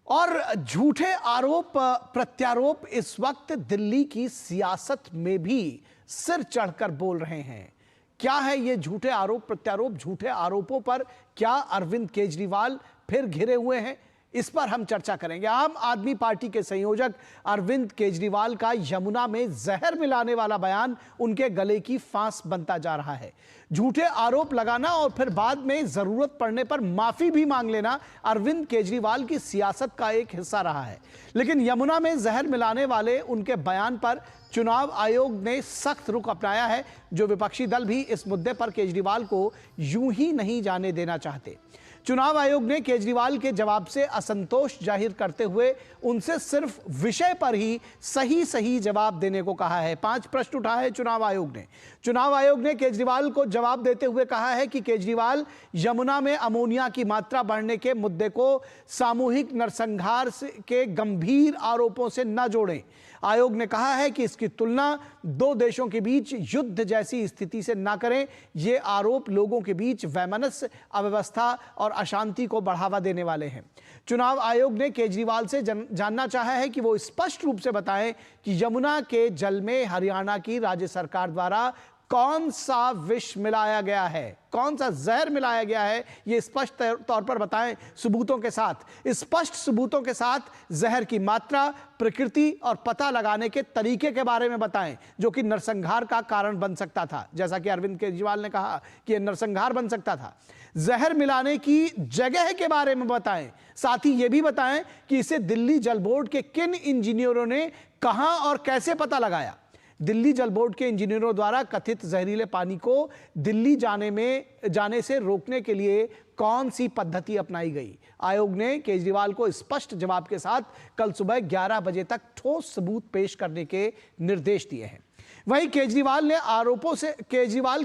और झूठे आरोप प्रत्यारोप इस वक्त दिल्ली की सियासत में भी सिर चढ़कर बोल रहे हैं। क्या है ये झूठे आरोप प्रत्यारोप? झूठे आरोपों पर क्या अरविंद केजरीवाल फिर घिरे हुए हैं? इस पर हम चर्चा करेंगे। आम आदमी पार्टी के संयोजक अरविंद केजरीवाल का यमुना में जहर मिलाने वाला बयान उनके गले की फांस बनता जा रहा है। झूठे आरोप लगाना और फिर बाद में जरूरत पड़ने पर माफी भी मांग लेना अरविंद केजरीवाल की सियासत का एक हिस्सा रहा है। लेकिन यमुना में जहर मिलाने वाले उनके बयान पर चुनाव आयोग ने सख्त रुख अपनाया है, जो विपक्षी दल भी इस मुद्दे पर केजरीवाल को यूं ही नहीं जाने देना चाहते। चुनाव आयोग ने केजरीवाल के जवाब से असंतोष जाहिर करते हुए उनसे सिर्फ विषय पर ही सही जवाब देने को कहा है। 5 प्रश्न उठाए चुनाव आयोग ने। चुनाव आयोग ने केजरीवाल को जवाब देते हुए कहा है कि केजरीवाल यमुना में अमोनिया की मात्रा बढ़ने के मुद्दे को सामूहिक नरसंहार के गंभीर आरोपों से न जोड़ें। आयोग ने कहा है कि इसकी तुलना 2 देशों के बीच युद्ध जैसी स्थिति से ना करें। ये आरोप लोगों के बीच वैमनस्य, अव्यवस्था और अशांति को बढ़ावा देने वाले हैं। चुनाव आयोग ने केजरीवाल से जानना चाहा है कि वो स्पष्ट रूप से बताएं कि यमुना के जल में हरियाणा की राज्य सरकार द्वारा कौन सा विष मिलाया गया है, कौन सा जहर मिलाया गया है, यह स्पष्ट तौर पर बताएं, सबूतों के साथ, स्पष्ट सबूतों के साथ। जहर की मात्रा, प्रकृति और पता लगाने के तरीके के बारे में बताएं, जो कि नरसंहार का कारण बन सकता था। जैसा कि अरविंद केजरीवाल ने कहा कि यह नरसंहार बन सकता था। जहर मिलाने की जगह के बारे में बताएं, साथ ही यह भी बताएं कि इसे दिल्ली जल बोर्ड के किन इंजीनियरों ने कहां और कैसे पता लगाया। दिल्ली जल बोर्ड के इंजीनियरों द्वारा कथित जहरीले पानी को दिल्ली जाने से रोकने के लिए कौन सी पद्धति अपनाई गई। आयोग ने केजरीवाल को स्पष्ट जवाब के साथ कल सुबह 11 बजे तक ठोस सबूत पेश करने के निर्देश दिए हैं। वहीं केजरीवाल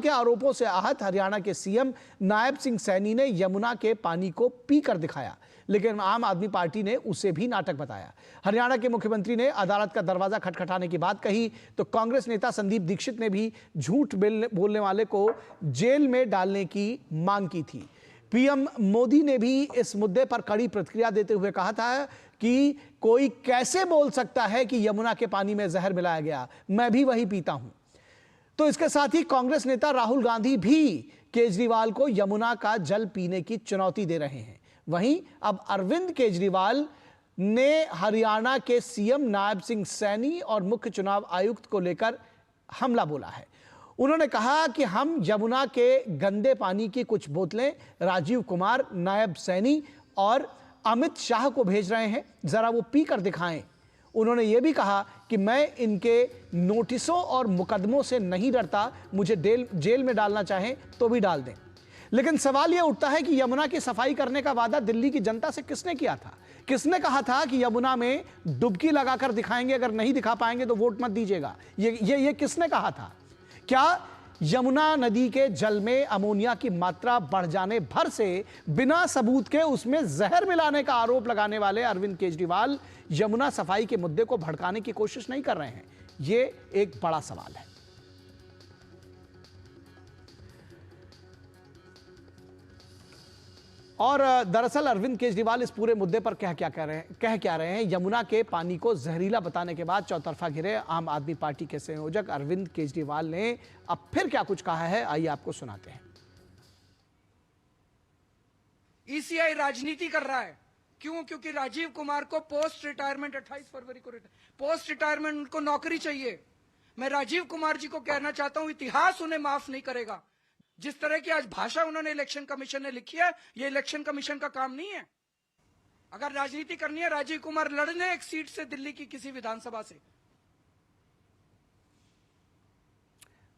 के आरोपों से आहत हरियाणा के सीएम नायब सिंह सैनी ने यमुना के पानी को पीकर दिखाया, लेकिन आम आदमी पार्टी ने उसे भी नाटक बताया। हरियाणा के मुख्यमंत्री ने अदालत का दरवाजा खटखटाने की बात कही तो कांग्रेस नेता संदीप दीक्षित ने भी झूठ बोलने वाले को जेल में डालने की मांग की थी। पीएम मोदी ने भी इस मुद्दे पर कड़ी प्रतिक्रिया देते हुए कहा था कि कोई कैसे बोल सकता है कि यमुना के पानी में जहर मिलाया गया, मैं भी वही पीता हूं। तो इसके साथ ही कांग्रेस नेता राहुल गांधी भी केजरीवाल को यमुना का जल पीने की चुनौती दे रहे हैं। वहीं अब अरविंद केजरीवाल ने हरियाणा के सीएम नायब सिंह सैनी और मुख्य चुनाव आयुक्त को लेकर हमला बोला है। उन्होंने कहा कि हम यमुना के गंदे पानी की कुछ बोतलें राजीव कुमार, नायब सैनी और अमित शाह को भेज रहे हैं, जरा वो पी कर दिखाएं। उन्होंने ये भी कहा कि मैं इनके नोटिसों और मुकदमों से नहीं डरता, मुझे जेल में डालना चाहें तो भी डाल दें। लेकिन सवाल यह उठता है कि यमुना की सफाई करने का वादा दिल्ली की जनता से किसने किया था? किसने कहा था कि यमुना में डुबकी लगाकर दिखाएंगे, अगर नहीं दिखा पाएंगे तो वोट मत दीजिएगा? ये किसने कहा था? क्या यमुना नदी के जल में अमोनिया की मात्रा बढ़ जाने भर से बिना सबूत के उसमें जहर मिलाने का आरोप लगाने वाले अरविंद केजरीवाल यमुना सफाई के मुद्दे को भड़काने की कोशिश नहीं कर रहे हैं? यह एक बड़ा सवाल है। और दरअसल अरविंद केजरीवाल इस पूरे मुद्दे पर कह क्या रहे हैं? यमुना के पानी को जहरीला बताने के बाद चौतरफा घिरे आम आदमी पार्टी के संयोजक अरविंद केजरीवाल ने अब फिर क्या कुछ कहा है, आइए आपको सुनाते हैं। ईसीआई राजनीति कर रहा है। क्यों? क्योंकि राजीव कुमार को पोस्ट रिटायरमेंट 28 फरवरी को पोस्ट रिटायरमेंट उनको नौकरी चाहिए। मैं राजीव कुमार जी को कहना चाहता हूं, इतिहास उन्हें माफ नहीं करेगा। जिस तरह की आज भाषा उन्होंने इलेक्शन कमीशन ने लिखी है, ये इलेक्शन कमीशन का काम नहीं है। अगर राजनीति करनी है, राजीव कुमार लड़ने एक सीट से दिल्ली की किसी विधानसभा से।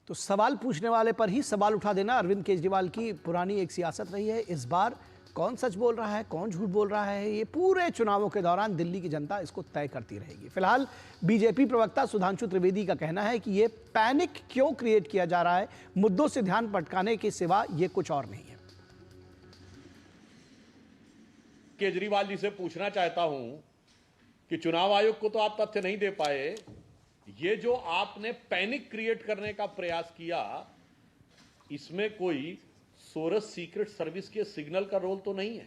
तो सवाल पूछने वाले पर ही सवाल उठा देना अरविंद केजरीवाल की पुरानी एक सियासत रही है। इस बार कौन सच बोल रहा है, कौन झूठ बोल रहा है, ये पूरे चुनावों के दौरान दिल्ली की जनता इसको तय करती रहेगी। फिलहाल बीजेपी प्रवक्ता सुधांशु त्रिवेदी का कहना है कि ये पैनिक क्यों क्रिएट किया जा रहा है, मुद्दों से ध्यान भटकाने के सिवा ये कुछ और नहीं है। केजरीवाल जी से पूछना चाहता हूं कि चुनाव आयोग को तो आप तथ्य नहीं दे पाए, ये जो आपने पैनिक क्रिएट करने का प्रयास किया, इसमें कोई सोरस सीक्रेट सर्विस के सिग्नल का रोल तो नहीं है?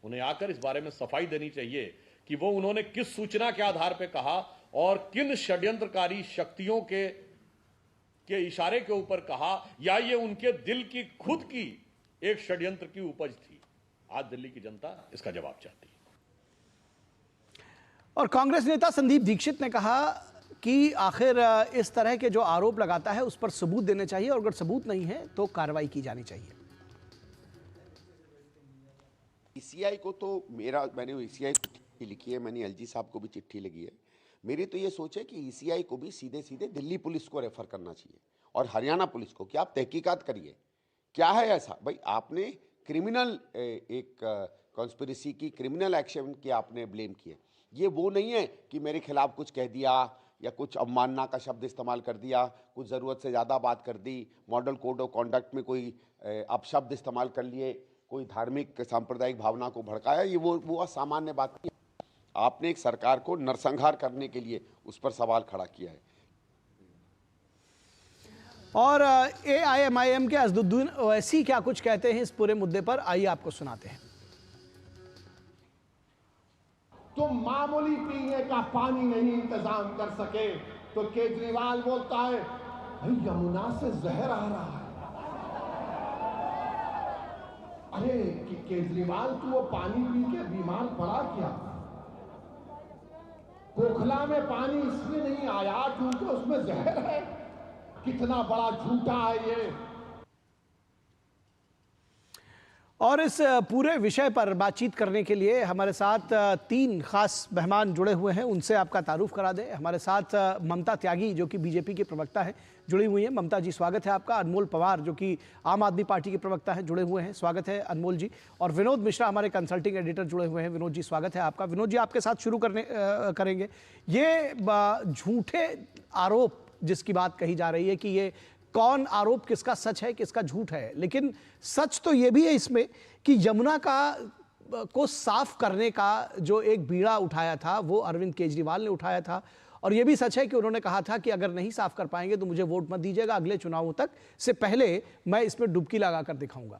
उन्हें आकर इस बारे में सफाई देनी चाहिए कि वो उन्होंने किस सूचना के आधार पर कहा और किन षड्यंत्रकारी शक्तियों के इशारे के ऊपर कहा, या ये उनके दिल की खुद की एक षड्यंत्र की उपज थी। आज दिल्ली की जनता इसका जवाब चाहती है। और कांग्रेस नेता संदीप दीक्षित ने कहा कि आखिर इस तरह के जो आरोप लगाता है उस पर सबूत देने चाहिए और अगर सबूत नहीं है तो कार्रवाई की जानी चाहिए। ईसीआई को तो मैंने ईसीआई को चिट्ठी लिखी है, मैंने एलजी साहब को भी चिट्ठी लिखी है। मेरी तो ये सोच है कि ईसीआई को भी सीधे सीधे दिल्ली पुलिस को रेफर करना चाहिए और हरियाणा पुलिस को कि आप तहकीकात करिए क्या है ऐसा। भाई आपने क्रिमिनल एक कॉन्स्पिरेसी की, क्रिमिनल एक्शन की आपने ब्लेम किए। ये वो नहीं है कि मेरे खिलाफ कुछ कह दिया या कुछ अवमानना का शब्द इस्तेमाल कर दिया, कुछ ज़रूरत से ज़्यादा बात कर दी, मॉडल कोड ऑफ कॉन्डक्ट में कोई अपशब्द इस्तेमाल कर लिए, कोई धार्मिक सांप्रदायिक भावना को भड़काया। ये वो सामान्य बात नहीं। आपने एक सरकार को नरसंहार करने के लिए उस पर सवाल खड़ा किया है। और AIMIM के असदुद्दीन ओवैसी क्या कुछ कहते हैं इस पूरे मुद्दे पर, आइए आपको सुनाते हैं। तो मामूली पीने का पानी नहीं इंतजाम कर सके तो केजरीवाल बोलता है भाई यमुना से जहर आ रहा है। अरे केजरीवाल तू वो पानी पी के बीमार पड़ा क्या? पोखला में पानी इसलिए नहीं आया क्योंकि उसमें जहर है। कितना बड़ा झूठा है ये। और इस पूरे विषय पर बातचीत करने के लिए हमारे साथ 3 खास मेहमान जुड़े हुए हैं, उनसे आपका तारुफ करा दें। हमारे साथ ममता त्यागी जो कि बीजेपी के प्रवक्ता हैं, जुड़ी हुई हैं। ममता जी स्वागत है आपका। अनमोल पवार जो कि आम आदमी पार्टी के प्रवक्ता हैं, जुड़े हुए हैं, स्वागत है अनमोल जी। और विनोद मिश्रा हमारे कंसल्टिंग एडिटर जुड़े हुए हैं, विनोद जी स्वागत है आपका। विनोद जी आपके साथ शुरू करेंगे। ये झूठे आरोप जिसकी बात कही जा रही है कि ये कौन आरोप किसका सच है किसका झूठ है, लेकिन सच तो ये भी है इसमें कि यमुना को साफ करने का जो एक बीड़ा उठाया था वो अरविंद केजरीवाल ने उठाया था। और ये भी सच है कि उन्होंने कहा था कि अगर नहीं साफ कर पाएंगे तो मुझे वोट मत दीजिएगा, अगले चुनावों तक से पहले मैं इसमें डुबकी लगाकर दिखाऊंगा।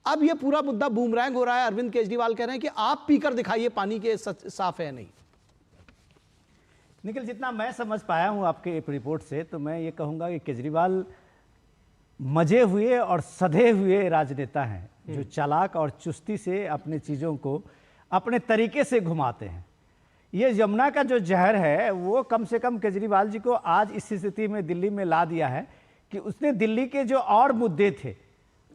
अब ये पूरा मुद्दा बूमरैंग हो रहा है। अरविंद केजरीवाल कह रहे हैं कि आप पीकर दिखाइए पानी के साफ है नहीं। निखिल, जितना मैं समझ पाया हूं आपके एक रिपोर्ट से, तो मैं ये कहूंगा कि केजरीवाल मजे हुए और सधे हुए राजनेता हैं जो चालाक और चुस्ती से अपने चीज़ों को अपने तरीके से घुमाते हैं। ये यमुना का जो जहर है वो कम से कम केजरीवाल जी को आज इस स्थिति में दिल्ली में ला दिया है कि उसने दिल्ली के जो और मुद्दे थे,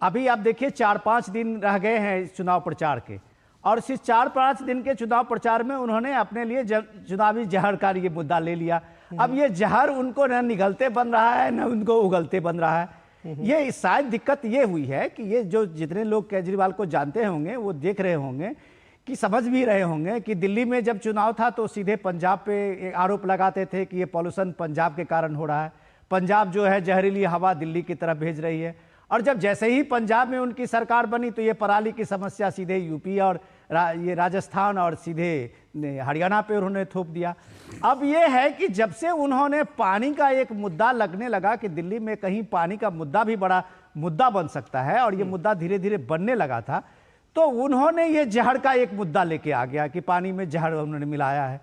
अभी आप देखिए 4-5 दिन रह गए हैं चुनाव प्रचार के, और इस 4-5 दिन के चुनाव प्रचार में उन्होंने अपने लिए चुनावी जहर का ये मुद्दा ले लिया। अब ये जहर उनको न निगलते बन रहा है न उनको उगलते बन रहा है। ये शायद दिक्कत ये हुई है कि ये जो जितने लोग केजरीवाल को जानते होंगे वो देख रहे होंगे कि समझ भी रहे होंगे कि दिल्ली में जब चुनाव था तो सीधे पंजाब पे आरोप लगाते थे कि ये पॉल्यूशन पंजाब के कारण हो रहा है, पंजाब जो है जहरीली हवा दिल्ली की तरफ भेज रही है। और जब जैसे ही पंजाब में उनकी सरकार बनी तो ये पराली की समस्या सीधे यूपी और ये राजस्थान और सीधे हरियाणा पे उन्होंने थोप दिया। अब ये है कि जब से उन्होंने पानी का एक मुद्दा लगने लगा कि दिल्ली में कहीं पानी का मुद्दा भी बड़ा मुद्दा बन सकता है और ये मुद्दा धीरे धीरे बनने लगा था, तो उन्होंने ये जहर का एक मुद्दा लेके आ गया कि पानी में जहर उन्होंने मिलाया है।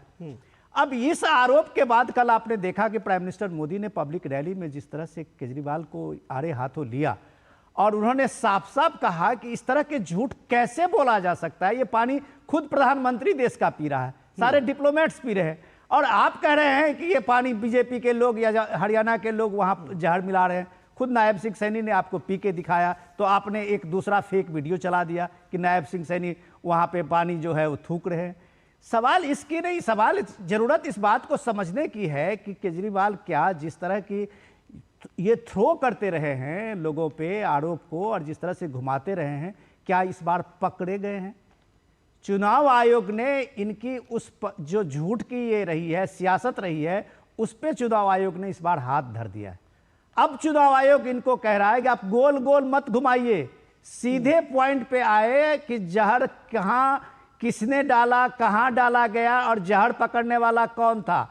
अब इस आरोप के बाद कल आपने देखा कि प्राइम मिनिस्टर मोदी ने पब्लिक रैली में जिस तरह से केजरीवाल को आड़े हाथों लिया और उन्होंने साफ साफ कहा कि इस तरह के झूठ कैसे बोला जा सकता है। ये पानी खुद प्रधानमंत्री देश का पी रहा है, सारे डिप्लोमेट्स पी रहे हैं, और आप कह रहे हैं कि ये पानी बीजेपी के लोग या हरियाणा के लोग वहां जहर मिला रहे हैं। खुद नायब सिंह सैनी ने आपको पी के दिखाया, तो आपने एक दूसरा फेक वीडियो चला दिया कि नायब सिंह सैनी वहां पे पानी जो है वो थूक रहे हैं। सवाल इसकी नहीं, सवाल जरूरत इस बात को समझने की है कि केजरीवाल क्या जिस तरह की ये थ्रो करते रहे हैं लोगों पे आरोप को और जिस तरह से घुमाते रहे हैं, क्या इस बार पकड़े गए हैं? चुनाव आयोग ने इनकी उस जो झूठ की ये रही है, सियासत रही है, उस पे चुनाव आयोग ने इस बार हाथ धर दिया है। अब चुनाव आयोग इनको कह रहा है कि आप गोल गोल मत घुमाइए, सीधे पॉइंट पे आए कि जहर कहां किसने डाला, कहां डाला गया और जहर पकड़ने वाला कौन था।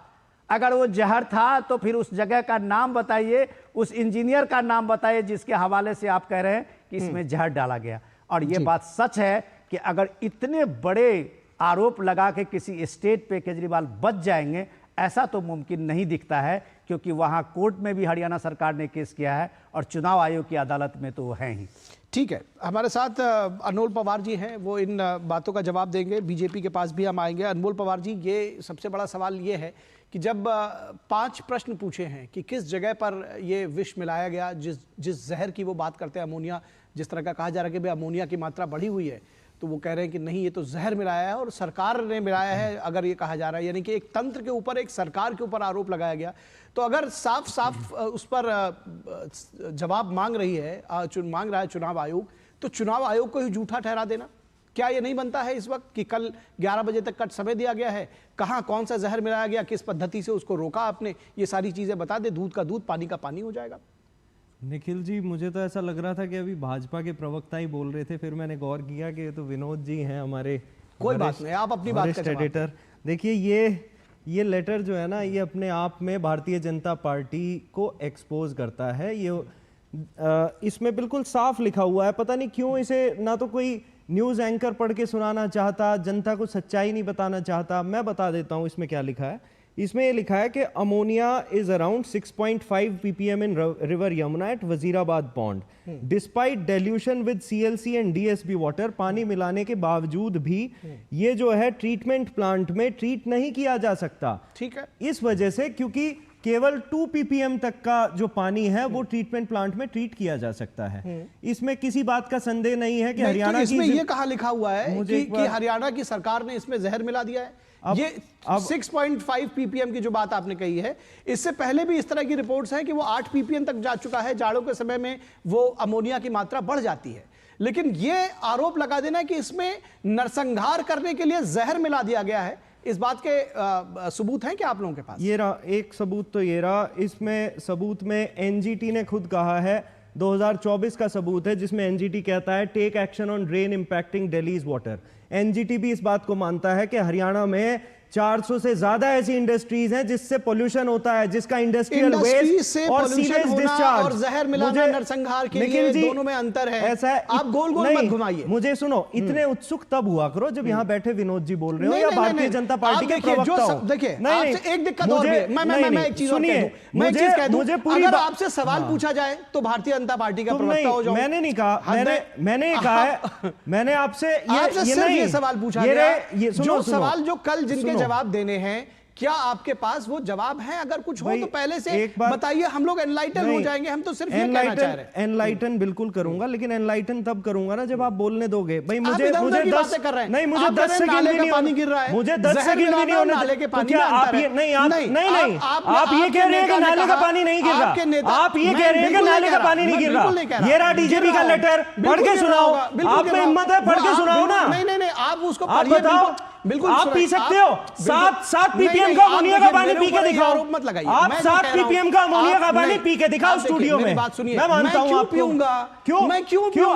अगर वो जहर था तो फिर उस जगह का नाम बताइए, उस इंजीनियर का नाम बताइए जिसके हवाले से आप कह रहे हैं कि इसमें जहर डाला गया। और ये बात सच है कि अगर इतने बड़े आरोप लगा के किसी स्टेट पे केजरीवाल बच जाएंगे, ऐसा तो मुमकिन नहीं दिखता है, क्योंकि वहां कोर्ट में भी हरियाणा सरकार ने केस किया है और चुनाव आयोग की अदालत में तो वो है ही। ठीक है, हमारे साथ अनमोल पवार जी हैं, वो इन बातों का जवाब देंगे। बीजेपी के पास भी हम आएंगे। अनमोल पवार जी, ये सबसे बड़ा सवाल ये है कि जब 5 प्रश्न पूछे हैं कि किस जगह पर ये विष मिलाया गया, जिस जहर की वो बात करते हैं, अमोनिया, जिस तरह का कहा जा रहा है कि भाई अमोनिया की मात्रा बढ़ी हुई है, तो वो कह रहे हैं कि नहीं, ये तो जहर मिलाया है और सरकार ने मिलाया है, अगर ये कहा जा रहा है, यानी कि एक तंत्र के ऊपर, एक सरकार के ऊपर आरोप लगाया गया। तो अगर साफ साफ उस पर जवाब मांग रहा है चुनाव आयोग, तो चुनाव आयोग को ही झूठा ठहरा देना क्या ये नहीं बनता है इस वक्त कि कल 11 बजे तक का समय दिया गया है, कहां कौन सा जहर मिलाया गया, किस पद्धति से उसको रोका आपने, ये सारी चीजें बता दे, दूध का दूध पानी का पानी हो जाएगा। निखिल जी, मुझे तो ऐसा लग रहा था कि अभी भाजपा के प्रवक्ता ही बोल रहे थे, फिर मैंने गौर किया कि तो विनोद जी हैं हमारे, कोई बात नहीं, आप अपनी बात का जवाब एडिटर। देखिए, ये लेटर जो है ना, ये अपने आप में भारतीय जनता पार्टी को एक्सपोज करता है। ये इसमें बिल्कुल साफ लिखा हुआ है, पता नहीं क्यों इसे ना तो कोई न्यूज एंकर पढ़ के सुनाना चाहता, जनता को सच्चाई नहीं बताना चाहता। मैं बता देता हूं इसमें क्या लिखा है। इसमें ये लिखा है कि ammonia is around 6.5 ppm in river Yamuna at Wazirabad pond despite dilution with CLC and DSB water. पानी मिलाने के बावजूद भी ये जो है ट्रीटमेंट प्लांट में ट्रीट नहीं किया जा सकता। ठीक है, इस वजह से, क्योंकि केवल 2 ppm तक का जो पानी है वो ट्रीटमेंट प्लांट में ट्रीट किया जा सकता है। इसमें किसी बात का संदेह नहीं है कि हरियाणा तो इसमें ये कहाँ लिखा हुआ है कि हरियाणा की सरकार ने इसमें जहर मिला दिया है? ये 6.5 ppm की जो बात आपने कही है, इससे पहले भी इस तरह की रिपोर्ट्स हैं कि वो 8 ppm तक जा चुका है, जाड़ों के समय में वो अमोनिया की मात्रा बढ़ जाती है। लेकिन ये आरोप लगा देना कि इसमें नरसंहार करने के लिए जहर मिला दिया गया है, इस बात के सबूत हैं क्या आप लोगों के पास? ये रहा एक सबूत, तो ये रहा। इसमें सबूत में NGT ने खुद कहा है, 2024 का सबूत है, जिसमें NGT कहता है take action on drain impacting Delhi's water. NGT भी इस बात को मानता है कि हरियाणा में 400 से ज्यादा ऐसी इंडस्ट्रीज हैं जिससे पोल्यूशन होता है, जिसका इंडस्ट्रियल वेस्ट और सीवेज डिस्चार्ज और जहर मिलाना नरसंहार के लिए दोनों में अंतर है। ऐसा है, आप गोल गोल मत घुमाइए। मुझे सुनो, इतने उत्सुक तब हुआ करो जब यहाँ बैठे विनोद जी बोल रहे हो या भारतीय जनता पार्टी के प्रवक्ता हो। देखिए, आपसे एक दिक्कत और भी है, मैं एक चीज और कह दूं, मैं एक चीज कह दूं, अगर आपसे सवाल पूछा जाए तो भारतीय जनता पार्टी का प्रवक्ता हो जाओ। मैंने नहीं कहा, मैंने ये कहा है, मैंने आपसे ये सवाल पूछा गया, जो सवाल जो कल जिनके जवाब देने हैं, क्या आपके पास वो जवाब है? अगर कुछ हो तो पहले से बताइए, हम लोग एनलाइटन हो जाएंगे। हम तो सिर्फ ये कहना चाह रहे हैं। एनलाइटन बिल्कुल करूंगा, लेकिन एनलाइटन तब करूंगा ना जब आप बोलने दोगे। भाई मुझे 10 नहीं, मुझे 10 सेकंड भी नहीं, पानी गिर रहा है, मुझे 10 सेकंड भी नहीं होने नाले के पानी। क्या आप ये नहीं आप ये कह रहे हैं कि नाले का पानी नहीं गिर रहा? आप ये कह रहे हैं कि नाले का पानी नहीं गिर रहा? ये रहा डीजेपी का लेटर, पढ़ के सुनाओ। आप में हिम्मत है, पढ़ के सुनाओ ना। नहीं नहीं, आप उसको बताओ, बिल्कुल आप पी सकते हो। 7 ppm का अमोनिया का पानी पी के दिखाओ। मत लगाइए, आप 7 ppm का अमोनिया का पानी पी के दिखाओ स्टूडियो में। बात सुनिए, मैं मानता हूं आपको। क्यों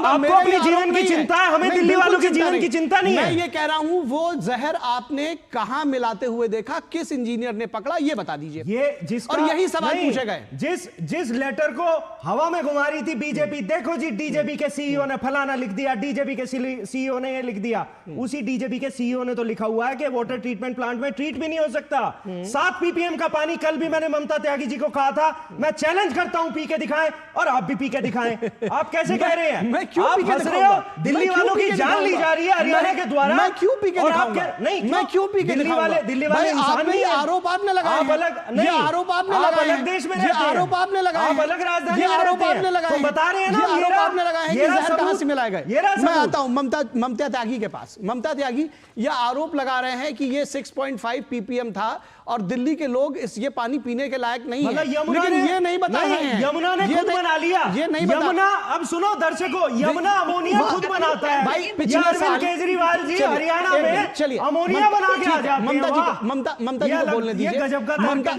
आपको अपनी जीवन की चिंता है, हमें दिल्ली वालों के जीवन की चिंता नहीं है। मैं ये कह रहा हूं, वो जहर आपने कहां मिलाते हुए देखा, किस इंजीनियर ने पकड़ा, ये बता दीजिए। ये जिसका, और यही सवाल पूछे गए। जिस लेटर को हवा में घुमा रही थी बीजेपी, देखो जी डीजेपी के सीईओ ने फलाना लिख दिया, डीजेपी के सीईओ ने ये लिख दिया। उसी डीजेपी के सीईओ ने तो लिखा हुआ है कि वाटर ट्रीटमेंट प्लांट में ट्रीट भी नहीं हो सकता। 7 ppm का पानी, कल भी मैंने ममता त्यागी जी को कहा था, मैं चैलेंज करता हूं, पी के दिखाएं, और आप भी पी के दिखाएं। आप कैसे कह रहे हैं? मैं क्यों आप पी के हंस रहे हो? दिल्ली वालों की जान ली जा रही है हरियाणा के द्वारा। मैं क्यों पी के दिखाऊंगा? नहीं, मैं क्यों पी के दिखाऊंगा? दिल्ली वाले इंसान नहीं है। आरोप आपने लगाए, आप अलग नहीं, आरोप आपने लगाए, अलग देश में रहते हैं, आरोप आपने लगाए, आप अलग राजधानी में आरोप रहते आपने हैं, लगाए, तो बता रहे हैं ना, आरोप आपने लगाए हैं कि जहर कहां से मिलाए गए। मैं आता हूं ममता त्यागी के पास। ममता त्यागी, यह आरोप लगा रहे हैं कि ये 6.5 ppm था और दिल्ली के लोग ये पानी पीने के लायक नहीं है, लेकिन ये नहीं बता रहे हैं। यमुना ने खुद बना लिया। ये नहीं यमुना, अब सुनो दर्शकों, यमुना अमोनिया खुद बनाता है। भाई पिछले साल केजरीवाल जी हरियाणा में चलिए अमोनिया बना के आ जाते हैं। ममता जी को बोलने दीजिए,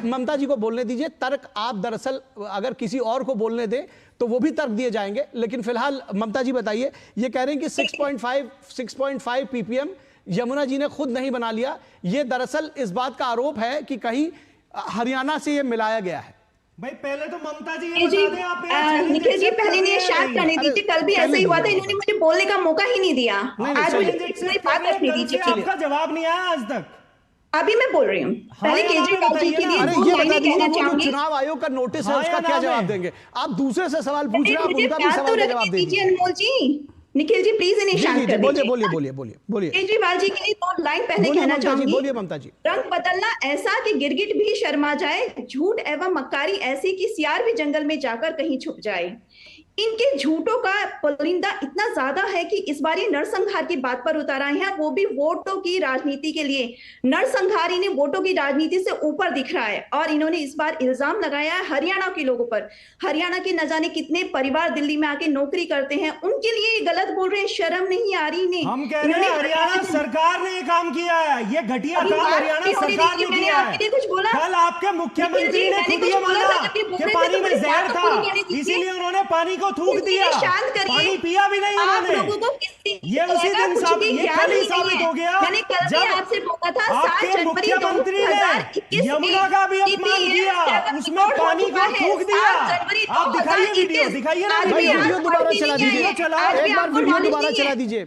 ममता जी को बोलने दीजिए। तर्क आप दरअसल अगर किसी और को बोलने दें तो वो भी तर्क दिए जाएंगे, लेकिन फिलहाल ममता जी बताइए। ये कह रहे हैं कि 6.5 ppm यमुना जी ने खुद नहीं बना लिया। ये दरअसल इस बात का आरोप है कि कहीं हरियाणा से ये मिलाया गया है। भाई पहले तो ममता जी निखिल ये जी, बता दें आप मेरा challenge निखिल जी accept पहले कर नहीं रहे हैं शांत या करने नहीं? दीजिए। कल भी ऐसा ही हुआ था, इन्होंने मुझे बोलने का मौका ही नहीं दिया। आज मुझे पूरी बात रखने कल दीजिए से प्लीज। आपका जवाब नहीं आया आज तक। अभी मैं बोल रही हूँ, पहले या ना केजरीवाल जी बताइए के लिए ना। अरे दो ये बता लाइनें दीजिए, कहना वो जो चाहूंगी। चुनाव आयोग का नोटिस है हाँ उसका या क्या ना जवाब में? देंगे? आप दूसरे से सवाल पूछ रहे हैं, आप मुझे उनका भी बात तो सवाल का रखने जवाब दे दीजिए दीजिए। अनमोल जी। निखिल जी प्लीज इन्हें जी शांत जी कर बोलिए दीजिए। बोलिए बोलिए बोलिए बोलिए केजरीवाल जी के लिए दो लाइन पहले बोलिए कहना ममता जी, चाहूंगी। बोलिए ममता जी। रंग बदलना ऐसा कि गिरगिट भी शर्मा जाए, झूठ एवं मक्कारी ऐसी कि सियार भी जंगल में जाकर कहीं छुप जाए। इनके झूठों का पुलिंदा इतना ज्यादा है कि इस बार ये नरसंहार की बात पर उतर आए हैं, वो भी वोटों की राजनीति के लिए। नरसंहार इन्हें वोटों की राजनीति से ऊपर दिख रहा है और इन्होंने इस बार इल्जाम लगाया है हरियाणा के लोगों पर। हरियाणा के न जाने कितने परिवार दिल्ली में आके नौकरी करते हैं, उनके लिए ये गलत बोल रहे हैं। शर्म नहीं आ रही इन्हें। हम कह रहे हैं हरियाणा सरकार ने ये काम किया है, ये घटिया अभी काम बात हरियाणा नहीं होने सरकार ने दीजिए, मैंने किया आपके लिए कुछ बोला? है। कल आपके मुख्यमंत्री ने खुद ये माना कि पानी में जहर था, इसीलिए उन्होंने पानी को थूक दिया, शांत करिए। पानी पिया भी नहीं आप उन्होंने। लोगों को किसी ये उसी दिन कुछ साबित, भी ये ज्ञान कल ही ही नहीं साबित है। हो गया मैंने कल भी जब आपसे बोला था 7 आपके जनवरी मुख्यमंत्री 2021 ने यमुना का भी अपमान किया, उसमें पानी को थूक दिया। आप दिखाइए वीडियो, दिखाइए ना भाई वीडियो दोबारा चला दीजिए, एक बार वीडियो दोबारा चला दीजिए।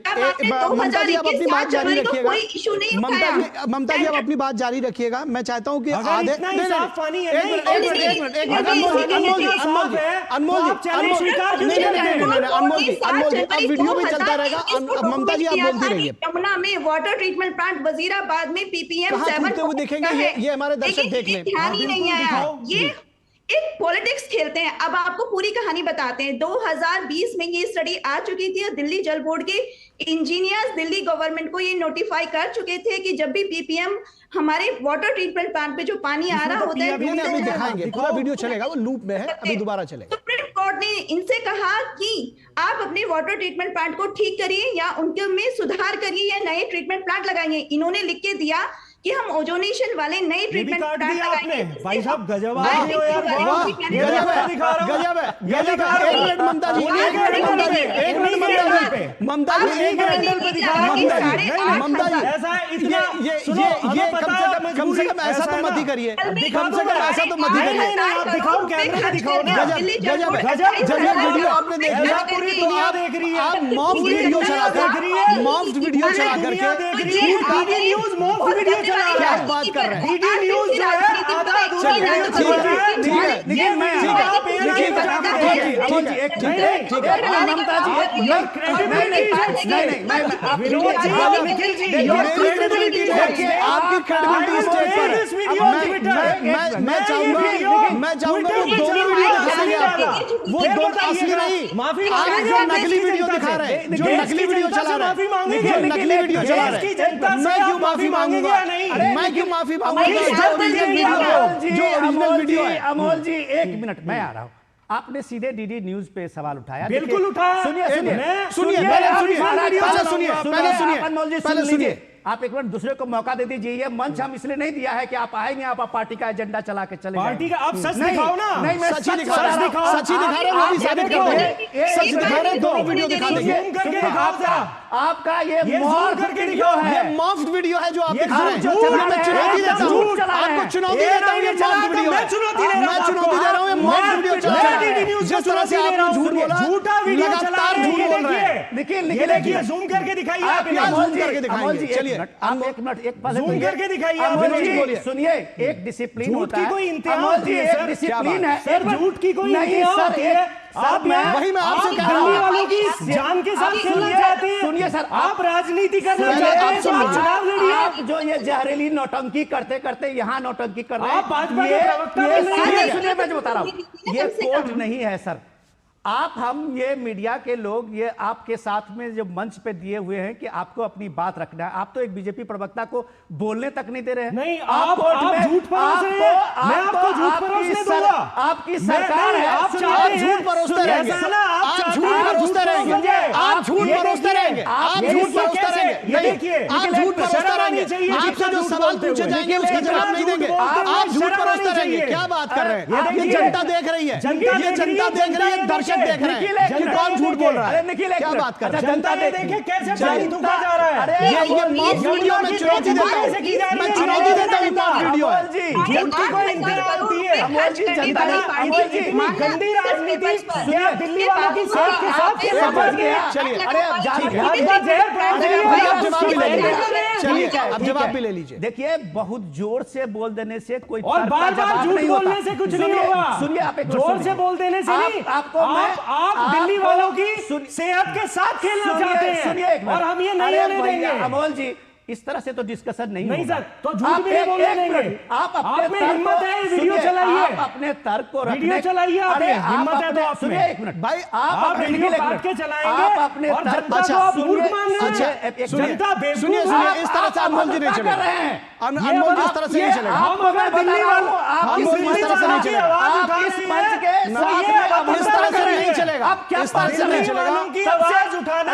ममता जी आप अपनी बात जारी रखिएगा। ममता जी आप अपनी बात जारी रखिएगा। मैं चाहता हूँ कि आधे अनमोल जी अब वीडियो भी चलता रहेगा। ममता जी आप बोलती रहिए। यमुना में वाटर ट्रीटमेंट प्लांट वजीराबाद में पीपीएम कहाँ 7 थूकते हुए दिखेंगे? ये हमारे दर्शक देख लें। ध्यान ही नहीं आया। ये एक पॉलिटिक्स खेलते हैं। अब आपको पूरी कहानी बताते हैं। 2020 में ये स्टडी आ चुकी थी और दिल्ली जल बोर्ड के इंजीनियर्स दिल्ली गवर्नमेंट को ये नोटिफाई कर चुके थे कि जब भी पीपीएम हमारे वाटर ट्रीटमेंट प्लांट पे जो पानी आ रहा होता है, अभी दिखाएंगे, पूरा वीडियो चलेगा, वो लूप में है, अभी दोबारा चलेगा। सुप्रीम कोर्ट ने इनसे कहा कि आप अपने वाटर ट्रीटमेंट प्लांट को ठीक करिए या उनके में सुधार करिए या नए ट्रीटमेंट प्लांट लगाइए। इन्होंने लिख के दिया कि हम ओजोनेशन वाले नए ट्रीटमेंट प्लांट लगाएंगे। भाई साहब गजब गजब है, गजब है, गजब है। एक मिनट ममता जी, एक मिनट ममता जी, एक मिनट ममता जी, एक मिनट ममता जी, ऐसा इतना ये कम से कम ऐसा तो मत ही करिए, कम से कम ऐसा तो मत ही करिए। आप दिखाओ, कैमरे में दिखाओ ना। गजब है, जब ये वीडियो आपने देख लिया पूरी दुनिया देख रही है। आप मॉफ्ड वीडियो चला करके, मॉफ्ड वीडियो चला करके न्यूज मॉफ्ड वीडियो क्या बात कर रहे हैं? डीडी न्यूज जो है आधा अधूरा वीडियो चल रहा है। ठीक है, ये मैं आप ममता जी आपकी क्रेडिबिलिटी स्टेज पर। मैं चाहूंगा वो दोनों वीडियो दिखाएंगे आपको, वो दो असली नहीं। आप जो नकली वीडियो दिखा रहे हैं, जो नकली वीडियो चला रहे हैं, जो नकली वीडियो चला रहे हैं, मैं क्यों माफी मांगूंगा? मैं क्यों माफी मांगूंगा? जो ओरिजिनल वीडियो है। अमोल जी एक मिनट, मैं आ रहा हूँ। आपने सीधे डीडी न्यूज पे सवाल उठाया। बिल्कुल उठाया। पहले सुनिए। आप एक मिनट दूसरे को मौका दे दीजिए। ये मंच हम इसलिए नहीं दिया है कि आप आएंगे, आप पार्टी का एजेंडा चला के चले पार्टी का आप सच दिखाओ ना। नहीं, मैं सच दिखा रहा हूं, सच ही दिखा रहे हैं, वो भी साबित कर देंगे। सच दिखा रहे हैं, दोनों वीडियो दिखा देंगे। जूम करके दिखाओ जरा। आपका ये जूम करके दिखाओ है। ये मॉफ्ड वीडियो है जो आप दिखा रहे हैं। झूठ मैं चुनौती देता हूं, आपको चुनौती देता हूं। ये मॉफ्ड वीडियो है। मैं चुनौती दे रहा हूं। ये मॉफ्ड वीडियो चला रहा है। जिस तरह से आपने झूठ बोला, झूठा वीडियो चला लगातार रहे हैं। झूठ बोल रहे हैं। देखिए देखिए जूम करके दिखाइए। आप जूम करके दिखाएंगे। चलिए आप एक मिनट, एक पल जूम करके दिखाइए। अमोल जी बोलिए। सुनिए, एक डिसिप्लिन झूठ होता की है। कोई इंतहा अमोल जी होती है, एक सर। डिसिप्लिन है। सर झूठ की कोई नहीं इंतहा सर, होती है। आप वही मैं आपसे कह रहा हूं। दिल्ली वालों की जान के साथ खेलना चाहते हैं। सुनिए सर, आप राजनीति करना सुनिए, चाहते आप हैं तो आप चुनाव लड़िए। आप जो ये जहरीली नौटंकी करते करते यहाँ नौटंकी कर रहे हैं। आप भाजपा के प्रवक्ता बन रहे हैं। सुनिए, मैं जो बता रहा हूँ, ये कोर्ट नहीं है सर। आप हम ये मीडिया के लोग ये आपके साथ में जो मंच पे दिए हुए हैं कि आपको अपनी बात रखना है। आप तो एक बीजेपी प्रवक्ता को बोलने तक नहीं दे रहे हैं। नहीं, आप झूठ परोस रहे हैं। मैं आपको झूठ परोसने दूंगा। आपकी सरकार है। आप झूठ परोसते रहेंगे। आप झूठ परोसते रहेंगे। आप झूठ परोसते रहेंगे। आप झूठ परोसते रहेंगे। ये देखिए, आप झूठ परोसते रहेंगे। आपसे जो सवाल पूछे जाएंगे उसका जवाब नहीं देंगे। आप झूठ परोसते रहेंगे। क्या बात कर रहे हैं? ये जनता देख रही है। ये जनता देख रही है, दर्शक दर्शक देख रहे हैं कि कौन झूठ बोल रहा है। क्या बात कर रहे हैं? जनता ने देखे कैसे पानी थूका जा रहा है। ये मॉब वीडियो में चुनौती देता हूं, मैं चुनौती देता हूं, मॉब वीडियो है। झूठ की कोई इंतहा होती है। जनता ने इतनी गंदी राजनीति दिल्ली वालों की सेहत के साथ चलिए, अब जवाब भी ले लीजिए। देखिए, बहुत जोर से बोल देने से कोई और बार-बार झूठ बोलने से कुछ नहीं होगा। सुनिए, आप एक जोर से बोल देने से नहीं। आप दिल्ली वालों की सेहत के साथ खेलना चाहते हैं और हम ये नहीं होने देंगे। अमोल जी, इस तरह से तो डिस्कशन नहीं नहीं होगा। सर, तो झूठ भी नहीं बोलने देंगे। आप में हिम्मत है, वीडियो चलाइए। आप अपने तर्क को वीडियो चलाइए, आप हिम्मत है तो आप सुनिए एक मिनट भाई, आप वीडियो काट के चलाएंगे। आप अपने और जनता को आप मूर्ख मान रहे हैं। जनता बेवकूफ सुनिए, इस तरह से अनमोल जी नहीं चलेगा। अनमोल जी इस तरह से नहीं चलेगा। हम अगर दिल्ली वालों अनमोल जी इस तरह से नहीं चलेगा। आप इस मंच के इस तरह से नहीं चलेगा। आप क्या इस तरह से नहीं चलेगा। की आवाज उठाना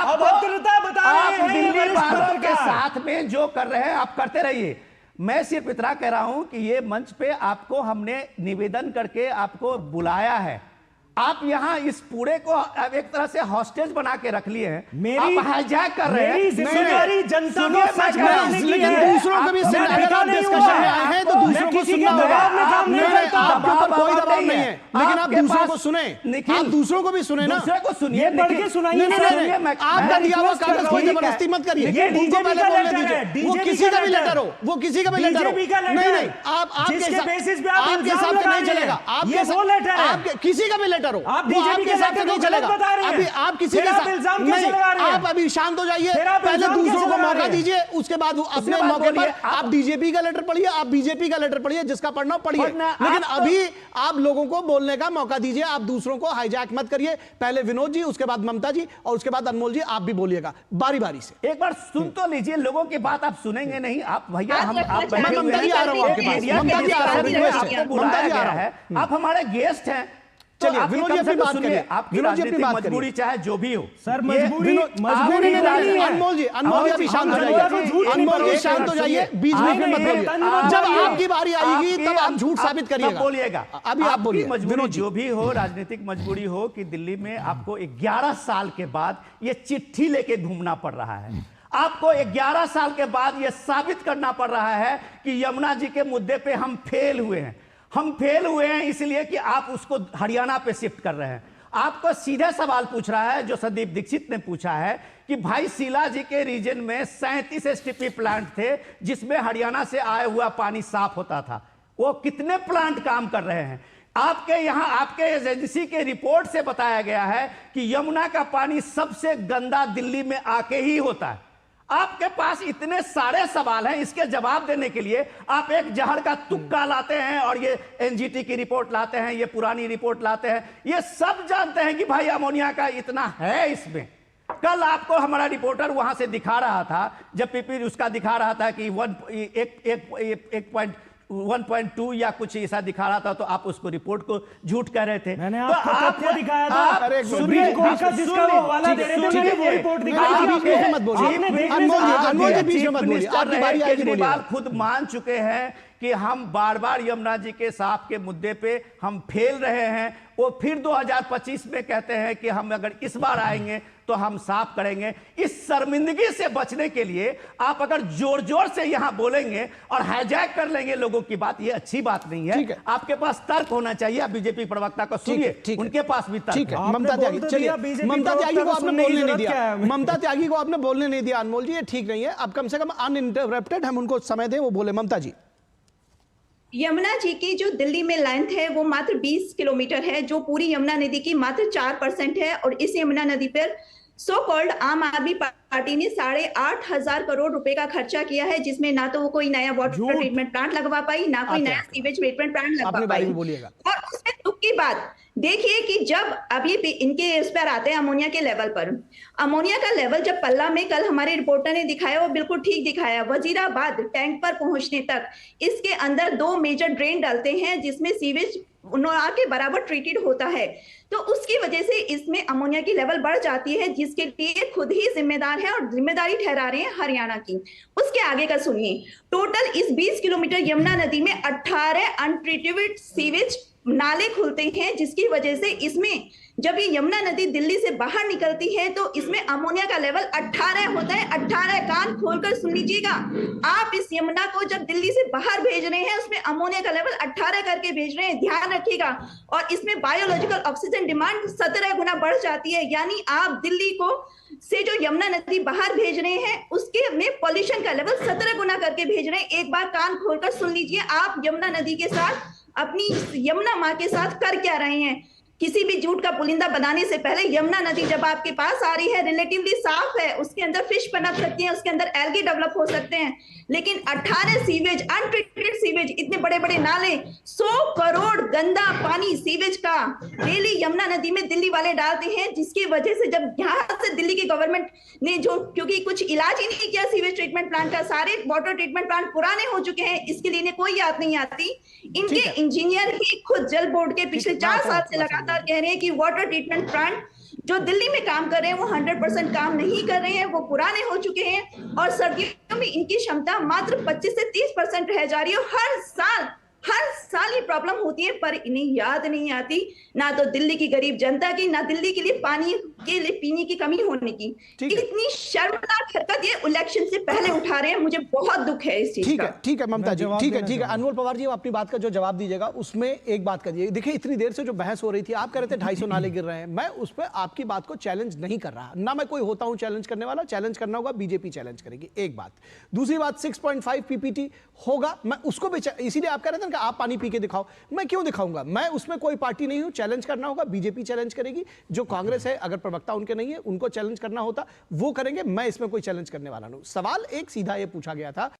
अभद्रता बता रहे हैं। दिल्ली वालों के साथ में जो कर रहे हैं आप करते रहिए। मैं सिर्फ इतना कह रहा हूं कि ये मंच पे आपको हमने निवेदन करके आपको बुलाया है। आप यहाँ इस पूरे को एक तरह से हॉस्टेज बना के रख लिए हैं। आप हाईजैक कर रहे हैं। मेरी जिम्मेदारी जनता को सच बताने की लेकिन है। दूसरों को भी अगर आप डिस्कशन में आए हैं तो दूसरों को सुनना होगा। आपके ऊपर कोई दबाव नहीं है, लेकिन आप दूसरों को सुने। आप दूसरों को भी सुने ना। दूसरे को सुनिए, पढ़ के सुनाइए। आपका दिया हुआ कागज कोई जबरदस्ती मत करिए। उनको पहले बोलने दीजिए। वो किसी का भी लेटर हो, वो किसी का भी लेटर हो। नहीं, आपके हिसाब से नहीं चलेगा। आपके किसी का भी लेटर हो, आप वो बीजेपी आपके के हिसाब से लेटर नहीं को चलेगा। गलत बता रहे हैं। अभी आप किसी के साथ इल्जाम नहीं, कैसे लगा रहे हैं? आप अभी शांत हो जाइए। फिर आप पहले इल्जाम दूसरों कैसे को लगा मौका रहे हैं? दीजिए, उसके बाद अपने बाद मौके पर बोलिए। आप डीजेपी का लेटर पढ़िए, आप बीजेपी का लेटर पढ़िए, जिसका पढ़ना हो पढ़िए। लेकिन अभी आप लोगों को बोलने का मौका दीजिए। आप दूसरों को हाईजैक मत करिए। पहले विनोद जी, उसके बाद ममता जी और उसके बाद अनमोल जी, आप भी बोलिएगा बारी बारी से। एक बार सुन तो लीजिए, लोगों की बात आप सुनेंगे नहीं। आप भैया हम आप मैं ममता जी आ रहा हूं आपके पास। ममता जी आ रहा हूं, रिक्वेस्ट है। ममता जी आ रहा हूं। आप हमारे गेस्ट हैं। चलिए, विनोद जी अपनी बात करिए। आपकी विनोद जी अपनी राजनीतिक बात करिए। मजबूरी चाहे जो भी हो सर, मजबूरी मजबूरी नहीं है। अनमोल जी अभी शांत हो जाइए। अनमोल जी शांत हो जाइए, बीच में मत बोलिए। जब आपकी बारी आएगी तब आप झूठ साबित करिएगा। बोलिएगा। अभी आप बोलिए। मजबूरी जो भी हो, राजनीतिक मजबूरी हो कि दिल्ली में आपको 11 साल के बाद ये चिट्ठी लेके घूमना पड़ रहा है। आपको 11 साल के बाद यह साबित करना पड़ रहा है कि यमुना जी के मुद्दे पे हम फेल हुए हैं। हम फेल हुए हैं इसलिए कि आप उसको हरियाणा पे शिफ्ट कर रहे हैं। आपको सीधे सवाल पूछ रहा है जो संदीप दीक्षित ने पूछा है कि भाई शीला जी के रीजन में 37 एसटीपी प्लांट थे जिसमें हरियाणा से आया हुआ पानी साफ होता था। वो कितने प्लांट काम कर रहे हैं? आपके यहां आपके एजेंसी के रिपोर्ट से बताया गया है कि यमुना का पानी सबसे गंदा दिल्ली में आके ही होता है। आपके पास इतने सारे सवाल हैं, इसके जवाब देने के लिए आप एक जहर का तुक्का लाते हैं और ये एनजीटी की रिपोर्ट लाते हैं, ये पुरानी रिपोर्ट लाते हैं। ये सब जानते हैं कि भाई अमोनिया का इतना है इसमें। कल आपको हमारा रिपोर्टर वहां से दिखा रहा था, जब पीपी उसका दिखा रहा था कि 1.2 या कुछ ऐसा दिखा रहा था, तो आप उसको रिपोर्ट को झूठ कह रहे थे। मैंने तो आपको तथ्य दिखाया था। अरे सुप्रीम कोर्ट का जिसका वो हवाला दे रहे थे, मैंने वो रिपोर्ट दिखाई थी। बीच में मत बोलिए। अनमोल जी बीच में मत बोलिए। आपकी बारी आएगी, बोलिए। केजरीवाल खुद मान चुके हैं कि हम बार बार यमुना जी के साफ के मुद्दे पे हम फेल रहे हैं। वो फिर 2025 में कहते हैं कि हम अगर इस बार आएंगे तो हम साफ करेंगे। इस शर्मिंदगी से बचने के लिए आप अगर जोर जोर से यहां बोलेंगे और हाईजैक कर लेंगे लोगों की बात, ये अच्छी बात नहीं है। आपके पास तर्क होना चाहिए। आप बीजेपी प्रवक्ता को सुनिए, उनके पास भी तर्क है। ममता त्यागी, चलिए ममता त्यागी को आपने बोलने नहीं दिया। ममता त्यागी को आपने बोलने नहीं दिया अनमोल जी, ये ठीक नहीं है। अब कम से कम अनइंटरप्टेड हम उनको समय दें, वो बोले। ममता जी, यमुना जी की जो दिल्ली में लेंथ है वो मात्र 20 किलोमीटर है, जो पूरी यमुना नदी की मात्र 4% है। और इस यमुना नदी पर सो कॉल्ड आम आदमी पार्टी ने 8,500 करोड़ रुपए का खर्चा किया है, जिसमें ना तो वो कोई नया वाटर ट्रीटमेंट प्लांट लगवा पाई, ना कोई नया सीवेज ट्रीटमेंट प्लांट लगवा पाई। और उसमें दुख की बात देखिए कि जब अभी इनके इस पर आते हैं अमोनिया के लेवल पर, अमोनिया का लेवल जब पल्ला में कल हमारे रिपोर्टर ने दिखाया वो बिल्कुल ठीक दिखाया। वजीराबाद टैंक पर पहुंचने तक इसके अंदर 2 मेजर ड्रेन डालते हैं जिसमें सीवेज के बराबर ट्रीटेड होता है। तो उसकी वजह से इसमें अमोनिया की लेवल बढ़ जाती है, जिसके लिए खुद ही जिम्मेदार है और जिम्मेदारी ठहरा रहे हैं हरियाणा की। उसके आगे का सुनिए। टोटल इस 20 किलोमीटर यमुना नदी में 18 अनट्रीटेड सीवेज नाले खुलते हैं, जिसकी वजह से इसमें जब ये यमुना नदी दिल्ली से बाहर निकलती है तो इसमें अमोनिया का लेवल 18 होता है। 18, कान खोलकर सुन लीजिएगा। आप इस यमुना को जब दिल्ली से बाहर भेज रहे हैं उसमें अमोनिया का लेवल 18 करके भेज रहे हैं, ध्यान रखिएगा। और इसमें बायोलॉजिकल ऑक्सीजन डिमांड 17 गुना बढ़ जाती है। यानी आप दिल्ली को से जो यमुना नदी बाहर भेज रहे हैं उसके में पॉल्यूशन का लेवल 17 गुना करके भेज रहे हैं। एक बार कान खोलकर सुन लीजिए, आप यमुना नदी के साथ, अपनी यमुना माँ के साथ कर क्या रहे हैं। किसी भी जूट का पुलिंदा बनाने से पहले यमुना नदी जब आपके पास आ रही है, रिलेटिवली साफ है, उसके अंदर फिश पनप सकती है, उसके अंदर एल्गी डेवलप हो सकते हैं। लेकिन 18 सीवेज, अनट्रीटेड सीवेज, इतने बड़े बड़े नाले, 100 करोड़ गंदा पानी सीवेज का डेली यमुना नदी में दिल्ली वाले डालते हैं, जिसकी वजह से जब यहाँ से दिल्ली की गवर्नमेंट ने जो, क्योंकि कुछ इलाज ही नहीं किया सीवेज ट्रीटमेंट प्लांट का, सारे वाटर ट्रीटमेंट प्लांट पुराने हो चुके हैं, इसके लिए इन्हें कोई याद नहीं आती। इनके इंजीनियर ही खुद जल बोर्ड के पिछले 4 साल से लगातार कह रहे हैं कि वाटर ट्रीटमेंट प्लांट जो दिल्ली में काम कर रहे हैं वो 100% काम नहीं कर रहे हैं, वो पुराने हो चुके हैं और सर्दियों में इनकी क्षमता मात्र 25 से 30% रह जा रही है। हर साल ये प्रॉब्लम होती है, पर इन्हें याद नहीं आती, ना तो दिल्ली की गरीब जनता की, ना दिल्ली के लिए पानी के लिए पीने की कमी होने की। इतनी शर्मनाक हरकत ये इलेक्शन से पहले उठा रहे हैं, मुझे बहुत दुख है इस चीज का। ठीक है ममता जी, ठीक है अनमोल पवार जी, अपनी बात का जो जवाब दीजिएगा उसमें एक बात करिए। देखिए इतनी देर से जो बहस हो रही थी, आप कह रहे थे 250 नाले गिर रहे हैं, मैं उस पर आपकी बात को चैलेंज नहीं कर रहा, ना मैं कोई होता हूं चैलेंज करने वाला। चैलेंज करना होगा बीजेपी चैलेंज करेगी, एक बात। दूसरी बात 6.5 पीपीटी होगा, मैं उसको भी, इसीलिए आप कह रहे थे कि आप पानी पी के दिखाओ, मैं क्यों दिखाऊंगा? मैं उसमें कोई पार्टी नहीं हूं, चैलेंज करना होगा बीजेपी चैलेंज करेगी, जो कांग्रेस है अगर प्रवक्ता उनके नहीं है उनको चैलेंज करना होता वो करेंगे, मैं इसमें कोई चैलेंज करने वाला नहीं। सवाल एक सीधा ये पूछा गया था,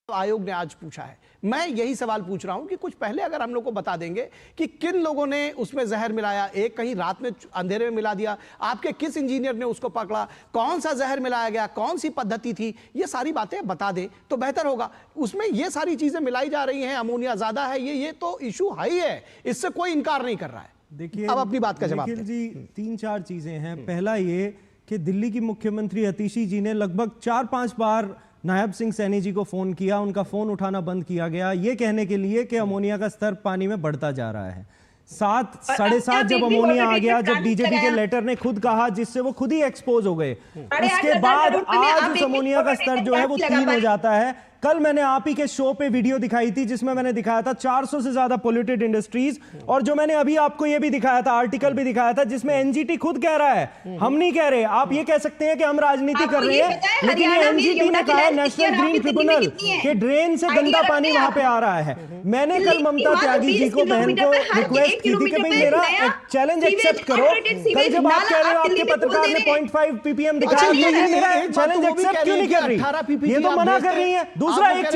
आयोग ने आज पूछा है, मैं यही सवाल पूछ रहा हूं कि कुछ पहले अगर हम लोग को बता देंगे कि किन लोगों ने उसमें जहर मिलाया, एक कहीं रात में अंधेरे में मिला दिया, आपके किस इंजीनियर ने उसको पकड़ा, कौन सा जहर मिलाया गया, कौन सी पद्धति थी, ये सारी बातें बता दें तो बेहतर होगा। उसमें ये सारी चीजें मिलाई जा रही हैं, अमोनिया ज्यादा है, ये तो इशू हाई है, इससे कोई इनकार नहीं कर रहा है। देखिए अब अपनी बात का जवाब निखिल जी, 3-4 चीजें हैं। पहला ये कि दिल्ली की मुख्यमंत्री अतिशी जी ने लगभग 4-5 बार नायब सिंह सैनी जी को फोन किया, उनका फोन उठाना बंद किया गया, ये कहने के लिए कि अमोनिया का स्तर पानी में बढ़ता जा रहा है। 7-7.5 जब अमोनिया आ गया, जब बीजेपी के लेटर ने खुद कहा, जिससे वो खुद ही एक्सपोज हो गए, उसके बाद आज उस अमोनिया का स्तर जो है वो 3 हो जाता है। कल मैंने आप ही के शो पे वीडियो दिखाई थी जिसमें मैंने दिखाया था 400 से ज्यादा पोल्यूटेड इंडस्ट्रीज, और जो मैंने अभी आपको ये भी दिखाया था, आर्टिकल भी दिखाया था जिसमें एनजीटी खुद कह रहा है, हम नहीं कह रहे। आप ये कह सकते हैं कि हम राजनीति कर रहे हैं, लेकिन ये एनजीटी ने कहा है, नेशनल ग्रीन ट्रिब्यूनल, के ड्रेन से गंदा पानी वहां पे आ रहा है। मैंने कल ममता त्यागी जी को, बहन को रिक्वेस्ट की थी कि भाई मेरा चैलेंज एक्सेप्ट करो। कल जब आप कह रहे हो आपके पत्रकार ने 0.5 ppm दिखाया, ये मेरा चैलेंज एक्सेप्ट क्यों नहीं कर रही? ये तो मना कर रही है। दूसरा एक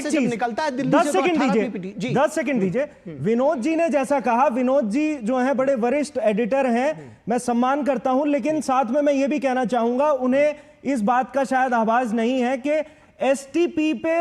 चीज निकलता है दिल्ली 10 सेकंड दीजिए, 10 सेकंड दीजिए। विनोद जी ने जैसा कहा, विनोद जी जो है बड़े वरिष्ठ एडिटर हैं, मैं सम्मान करता हूं, लेकिन साथ में मैं ये भी कहना चाहूंगा, उन्हें इस बात का शायद आभास नहीं है कि एसटीपी पे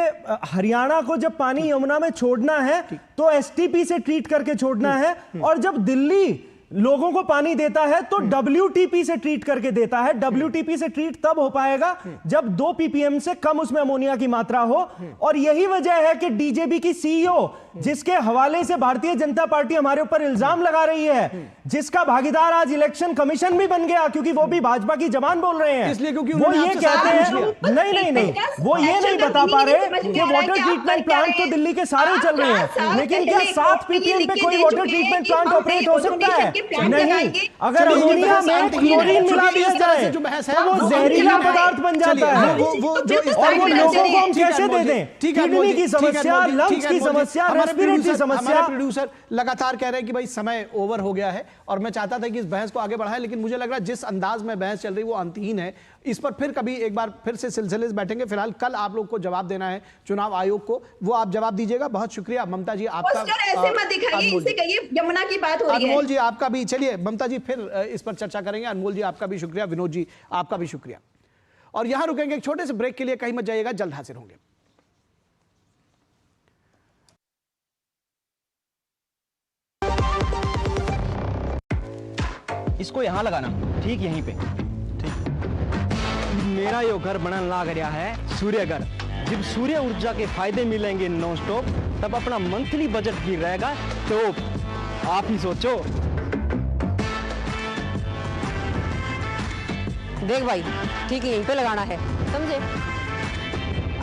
हरियाणा को जब पानी यमुना में छोड़ना है तो एसटीपी से ट्रीट करके छोड़ना है, और जब दिल्ली लोगों को पानी देता है तो WTP से ट्रीट करके देता है। WTP से ट्रीट तब हो पाएगा जब 2 ppm से कम उसमें अमोनिया की मात्रा हो, और यही वजह है कि डीजेबी की सीईओ, जिसके हवाले से भारतीय जनता पार्टी हमारे ऊपर इल्जाम लगा रही है, जिसका भागीदार आज इलेक्शन कमीशन भी बन गया, क्योंकि वो भी भाजपा की जबान बोल रहे हैं, इसलिए क्योंकि वो ये कहते हैं, नहीं, वो ये नहीं बता पा रहे कि वाटर ट्रीटमेंट प्लांट तो दिल्ली के सारे चल रहे हैं, लेकिन क्या 7 ppm पे कोई वाटर ट्रीटमेंट प्लांट ऑपरेट हो सकता है? नहीं। अगर अमोनिया में क्लोरीन मिला दिया जाए तो वो जहरीला पदार्थ बन जाता है, और वो लोगों को हम कैसे दे दें? किडनी की समस्या, लंग्स की समस्या, रेस्पिरेटरी समस्या। प्रोड्यूसर लगातार कह रहे हैं कि भाई समय ओवर हो गया है, और मैं चाहता था कि इस बहस को आगे बढ़ाएं, लेकिन मुझे लग रहा है जिस अंदाज में बहस चल रही वो अंतहीन है। इस पर फिर कभी एक बार फिर से सिलसिले से बैठेंगे। फिलहाल कल आप लोग को जवाब देना है चुनाव आयोग को, वो आप जवाब दीजिएगा। बहुत शुक्रिया ममता जी आपका। ऐसे मत दिखाइए, इससे कहिए यमुना की बात हो रही है। अनमोल जी आपका भी, चलिए ममता जी फिर इस पर चर्चा करेंगे। अनमोल जी आपका भी शुक्रिया, विनोद जी आपका भी शुक्रिया। और यहां रुकेंगे एक छोटे से ब्रेक के लिए, कहीं मत जाइएगा, जल्द हाजिर होंगे। इसको यहाँ लगाना, ठीक यहीं पे। ठीक। मेरा यो घर बनन लाग रहा है सूर्यघर। जब सूर्य ऊर्जा के फायदे मिलेंगे नॉन स्टॉप, तब अपना मंथली बजट भी रहेगा टॉप। आप ही सोचो। देख भाई, ठीक यहीं पे लगाना है, समझे?